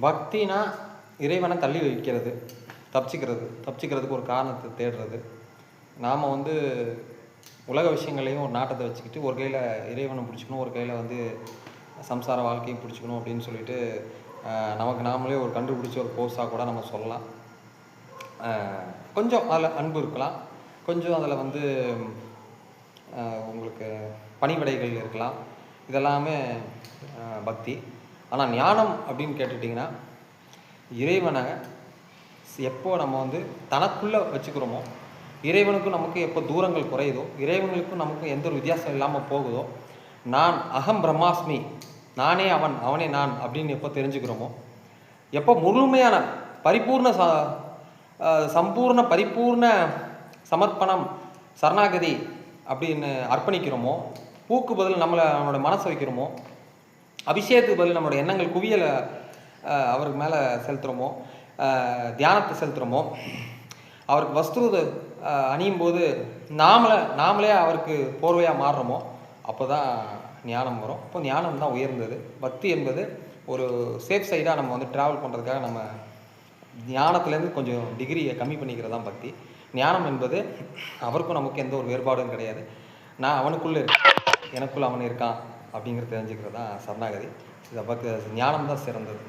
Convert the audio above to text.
பக்தினா இறைவனை தள்ளி வைக்கிறது, தப்பிச்சுக்கிறதுக்கு ஒரு காரணத்தை தேடுறது. நாம் உலக விஷயங்களையும் ஒரு நாட்டத்தை வச்சுக்கிட்டு ஒரு கையில் இறைவனை பிடிச்சிக்கணும், ஒரு கையில் சம்சார வாழ்க்கையும் பிடிச்சிக்கணும் அப்படின்னு சொல்லிட்டு நமக்கு நாமளே ஒரு கண்டுபிடிச்ச ஒரு கோர்ஸாக கூட நம்ம சொல்லலாம். கொஞ்சம் அதில் அன்பு இருக்கலாம், கொஞ்சம் அதில் உங்களுக்கு பணிவிடைகள் இருக்கலாம். இதெல்லாமே பக்தி. ஆனால் ஞானம் அப்படின்னு கேட்டுட்டிங்கன்னா, இறைவனை எப்போ நம்ம தனக்குள்ளே வச்சுக்கிறோமோ, இறைவனுக்கும் நமக்கு எப்போ தூரங்கள் குறையுதோ, இறைவனுக்கும் நமக்கு எந்த ஒரு வித்தியாசம் இல்லாமல் போகுதோ, நான் அகம் பிரம்மாஸ்மி, நானே அவன், அவனே நான் அப்படின்னு எப்போ தெரிஞ்சுக்கிறோமோ, எப்போ முழுமையான பரிபூர்ண சம்பூர்ண பரிபூர்ண சமர்ப்பணம் சரணாகதி அப்படின்னு அர்ப்பணிக்கிறோமோ, பூக்கு பதில் நம்மளோட மனசை வைக்கிறோமோ, அபிஷேகத்துக்கு பதில் நம்மளோட எண்ணங்கள் குவியலை அவருக்கு மேலே செலுத்துகிறோமோ, தியானத்தை செலுத்துகிறோமோ, அவருக்கு வஸ்திரு அணியும் போது நாமளே அவருக்கு போர்வையாக மாறுறோமோ, அப்போ தான் ஞானம் வரும். அப்போ ஞானம் தான் உயர்ந்தது. பக்தி என்பது ஒரு சேஃப் சைடாக நம்ம ட்ராவல் பண்ணுறதுக்காக நம்ம ஞானத்துலேருந்து கொஞ்சம் டிகிரியை கம்மி பண்ணிக்கிறது தான் பக்தி. ஞானம் என்பது அவருக்கும் நமக்கு எந்த ஒரு வேறுபாடும் கிடையாது. நான் அவனுக்குள்ளே இருக்கேன், எனக்குள்ளே அவன் இருக்கான் அப்படிங்கிறத தெரிஞ்சுக்கிறது தான் சரணாகதி. ஞானம் தான் சிறந்தது.